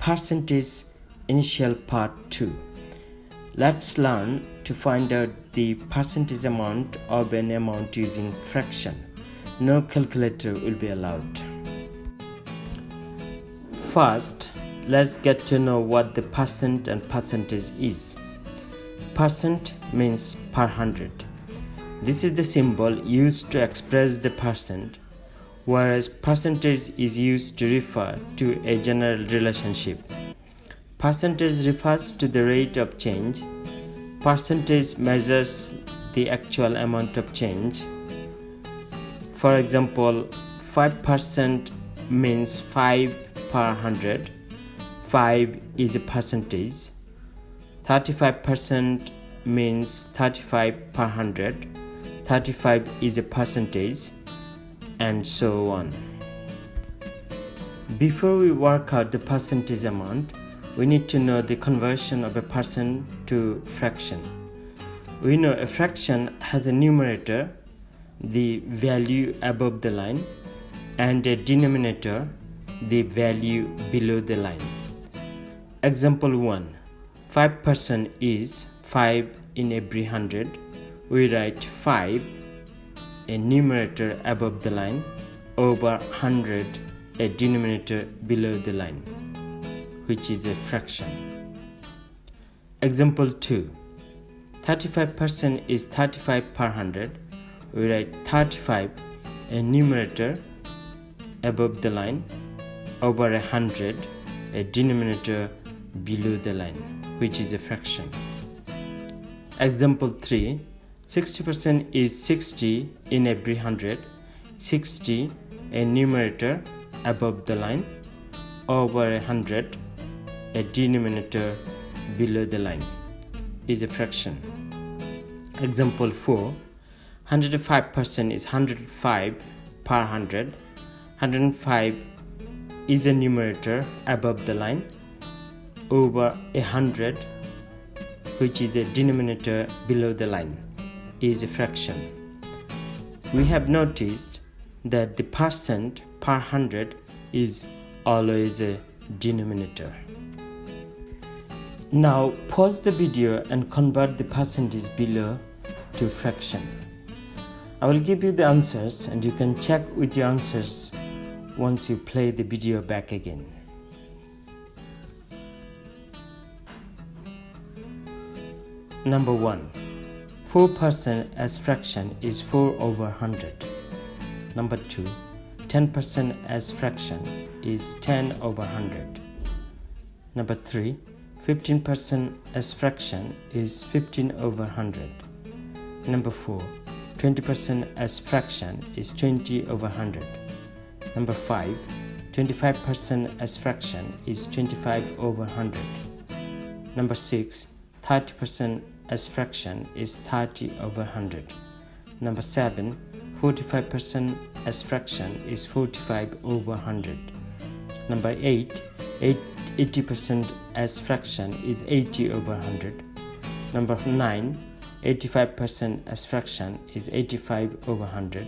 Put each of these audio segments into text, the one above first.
percentage initial part 2. Let's learn to find out the percentage amount of an amount using fraction. No calculator will be allowed. First, let's get to know what the percent and percentage is. Percent means per hundred. This is the symbol used to express the percent, whereas percentage is used to refer to a general relationship. Percentage refers to the rate of change. Percentage measures the actual amount of change. For example, 5% means 5 per 100. 5 is a percentage. 35% means 35 per 100. 35 is a percentage, and so on. Before we work out the percentage amount, we need to know the conversion of a percent to fraction. We know a fraction has a numerator, the value above the line, and a denominator, the value below the line. Example 1. 5% is 5 in every 100. We write 5, a numerator above the line, over 100, a denominator below the line, which is a fraction. Example 2. 35% is 35 per 100. We write 35, a numerator above the line, over 100, a denominator below the line, which is a fraction. Example 3. 60% is 60 in every 100. 60, a numerator above the line, over 100, a denominator below the line, is a fraction. Example 4. 105% is 105 per 100. 105 is a numerator above the line, over 100, which is a denominator below the line, is a fraction. We have noticed that the percent per 100 is always a denominator. Now pause the video and convert the percentage below to fraction. I will give you the answers and you can check with your answers once you play the video back again. Number 1. 4% as fraction is 4 over 100. Number 2. 10% as fraction is 10 over 100. Number 3. 15% as fraction is 15 over 100. Number 4. 20% as fraction is 20 over 100. Number 5. 25% as fraction is 25 over 100. Number 6. 30% as fraction is 30 over 100. Number 7. 45% as fraction is 45 over 100. Number 8. 80% as fraction is 80 over 100. Number 9. 85% as fraction is 85 over 100.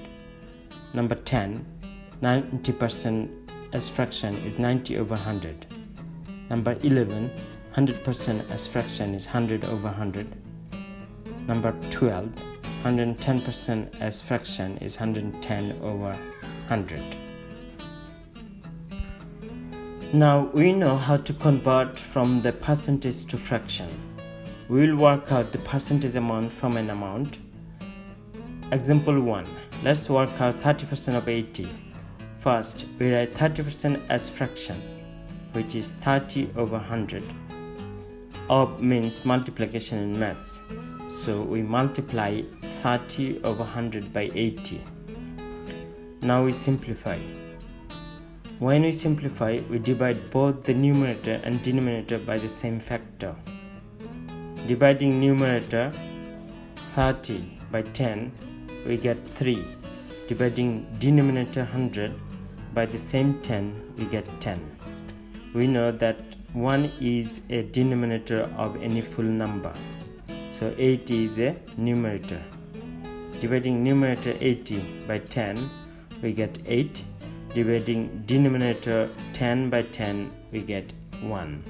Number 10. 90% as fraction is 90 over 100. Number 11. 100% as fraction is 100 over 100. Number 12. 110% as fraction is 110 over 100. Now we know how to convert from the percentage to fraction. We will work out the percentage amount from an amount. Example 1. Let's work out 30% of 80. First, we write 30% as fraction, which is 30 over 100. Of means multiplication in maths. So we multiply 30 over 100 by 80. Now we simplify. When we simplify, we divide both the numerator and denominator by the same factor. Dividing numerator 30 by 10, we get 3. Dividing denominator 100 by the same 10, we get 10. We know that 1 is a denominator of any full number. So 80 is a numerator. Dividing numerator 80 by 10, we get 8. Dividing denominator 10 by 10, we get 1.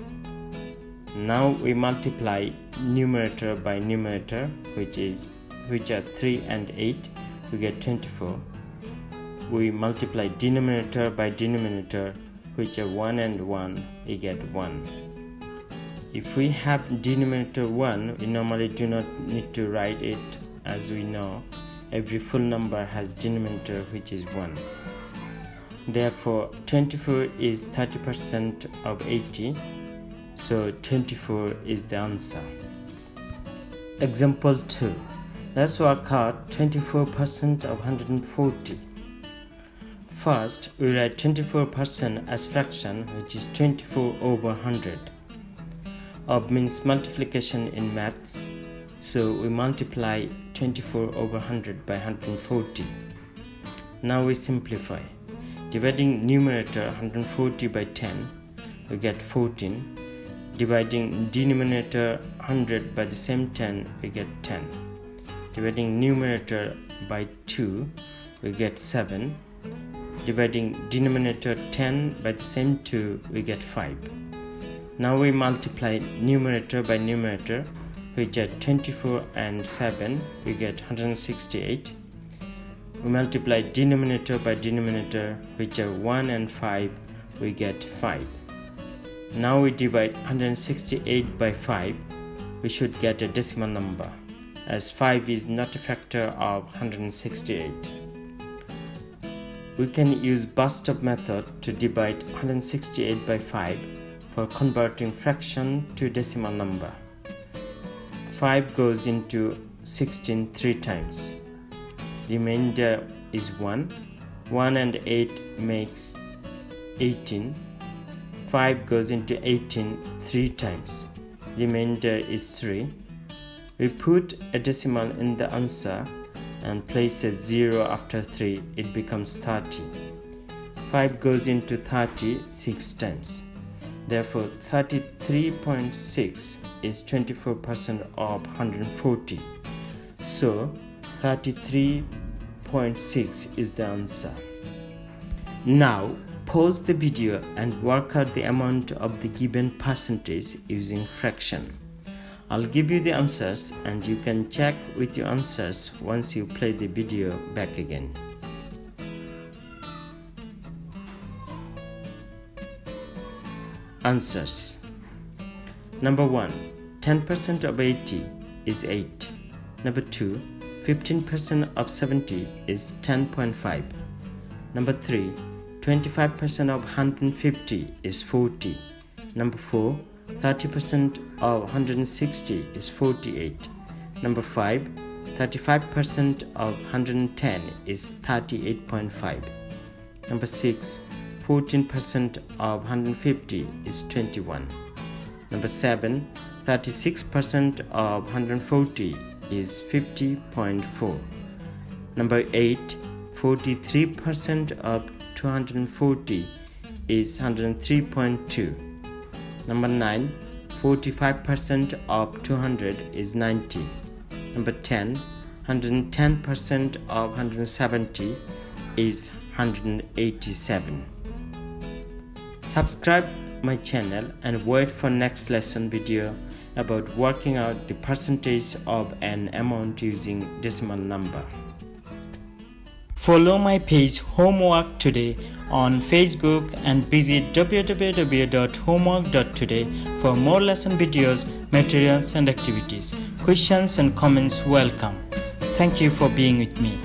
Now we multiply numerator by numerator, which are 3 and 8, we get 24. We multiply denominator by denominator, which are 1 and 1, we get 1. If we have denominator 1, we normally do not need to write it, as we know every full number has denominator which is 1. Therefore 24 is 30% of 80, so 24 is the answer. Example 2. Let's work out 24% of 140. First, we write 24% as fraction, which is 24 over 100. Of means multiplication in maths, so we multiply 24 over 100 by 140. Now we simplify. Dividing numerator 140 by 10, we get 14. Dividing denominator 100 by the same 10, we get 10. Dividing numerator by 2, we get 7. Dividing denominator 10 by the same 2, we get 5. Now we multiply numerator by numerator, which are 24 and 7, we get 168. We multiply denominator by denominator, which are 1 and 5, we get 5. Now we divide 168 by 5, we should get a decimal number, as 5 is not a factor of 168. We can use bus-stop method to divide 168 by 5 for converting fraction to decimal number. 5 goes into 16 3 times. Remainder is 1. 1 and 8 makes 18. 5 goes into 18 3 times. Remainder is 3. We put a decimal in the answer and place a 0 after 3, it becomes 30. 5 goes into 30 6 times. Therefore 33.6 is 24% of 140. So 33.6 is the answer. Now pause the video and work out the amount of the given percentage using fraction. I'll give you the answers and you can check with your answers once you play the video back again. Answers. Number 1. 10% of 80 is 8. Number 2. 15% of 70 is 10.5. Number 3. 25% of 150 is 40. Number 4. 30% of 160 is 48. Number 5. 35% of 110 is 38.5. Number 6. 14% of 150 is 21. Number 7. 36% of 140 is 50.4. Number 8. 43% of 240 is 103.2. Number 9. 45% of 200 is 90. Number 10. 110% of 170 is 187. Subscribe my channel and wait for next lesson video about working out the percentage of an amount using decimal number. Follow my page Homework Today on Facebook and visit www.homework.today for more lesson videos, materials and activities. Questions and comments welcome. Thank you for being with me.